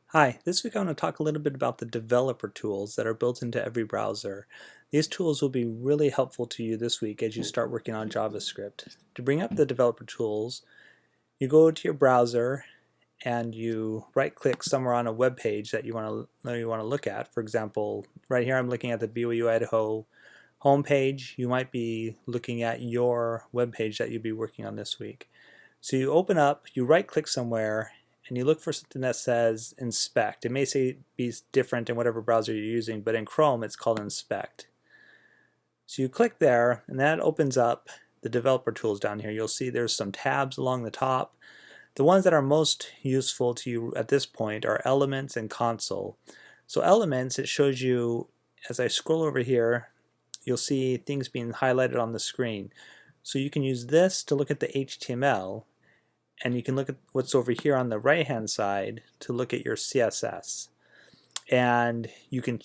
Hi, this week I want to talk a little bit about the developer tools that are built into every browser. These tools will be really helpful to you this week as you start working on JavaScript. To bring up the developer tools, you go to your browser and you right-click somewhere on a web page that you want to look at. For example, right here I'm looking at the BYU Idaho homepage. You might be looking at your web page that you'll be working on this week. So you open up, you right-click somewhere, and you look for something that says inspect. It may say be different in whatever browser you're using, but in Chrome it's called inspect. So you click there, and that opens up the developer tools down here. You'll see there's some tabs along the top. The ones that are most useful to you at this point are Elements and Console. So Elements, it shows you, as I scroll over here, you'll see things being highlighted on the screen. So you can use this to look at the HTML, and you can look at what's over here on the right hand side to look at your CSS. And you can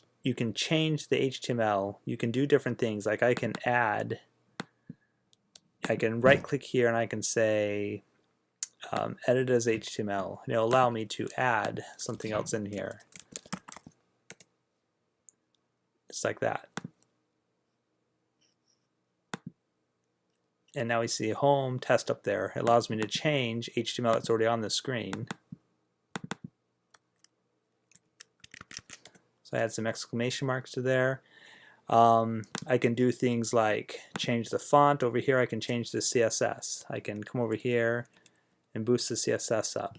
change the HTML. You can do different things, like I can right click here and I can say edit as HTML, and it'll allow me to add something else in here, just like that. And now we see home test up there. It allows me to change HTML that's already on the screen. So I add some exclamation marks to there. I can do things like change the font. Over here I can change the CSS. I can come over here and boost the CSS up.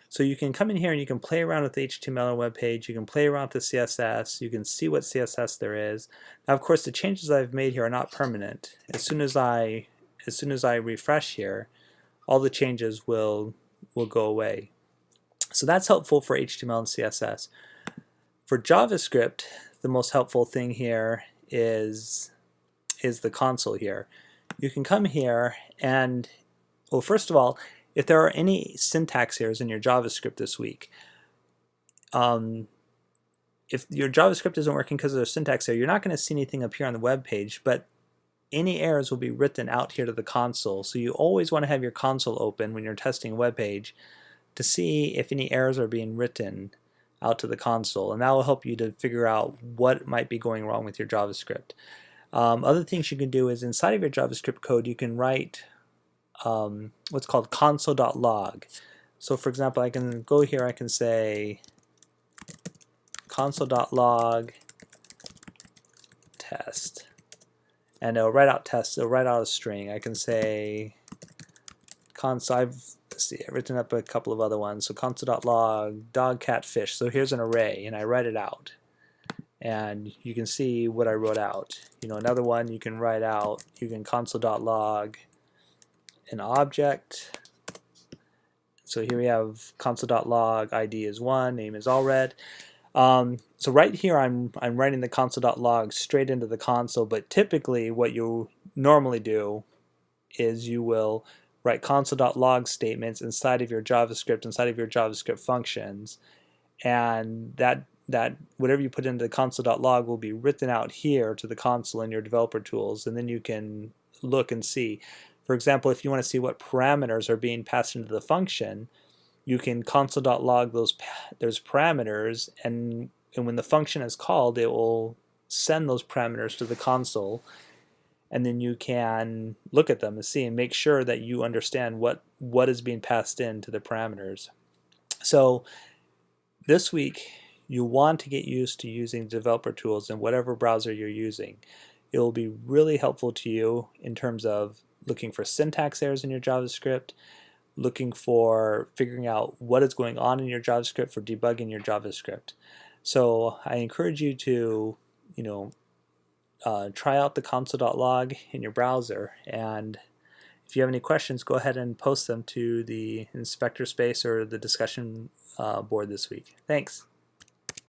So you can come in here and you can play around with the HTML on a web page. You can play around with the CSS. You can see what CSS there is. Now, of course, the changes I've made here are not permanent. As soon as I refresh here, all the changes will go away. So that's helpful for HTML and CSS. For JavaScript, the most helpful thing here is the console here. You can come here and, well, first of all, if there are any syntax errors in your JavaScript this week, if your JavaScript isn't working because of a syntax error, you're not going to see anything up here on the web page, but any errors will be written out here to the console. So you always want to have your console open when you're testing a web page to see if any errors are being written out to the console, and that will help you to figure out what might be going wrong with your JavaScript. Other things you can do is inside of your JavaScript code you can write what's called console.log. So for example, I can go here, I can say console.log test, and it'll write out tests, it'll write out a string. I can say I've written up a couple of other ones. So console.log dog, cat, fish. So here's an array, and I write it out, and you can see what I wrote out. Another one you can write out. You can console.log an object. So here we have console.log ID is 1, name is allred. So right here I'm writing the console.log straight into the console, but typically what you normally do is you will write console.log statements inside of your JavaScript functions, and that whatever you put into the console.log will be written out here to the console in your developer tools, and then you can look and see. For example, if you want to see what parameters are being passed into the function, you can console.log those parameters, and when the function is called, it will send those parameters to the console, and then you can look at them and see and make sure that you understand what is being passed into the parameters. So this week you want to get used to using developer tools in whatever browser you're using. It will be really helpful to you in terms of looking for syntax errors in your JavaScript, looking for figuring out what is going on in your JavaScript, for debugging your JavaScript. So I encourage you to try out the console.log in your browser, and if you have any questions, go ahead and post them to the inspector space or the discussion board this week. Thanks.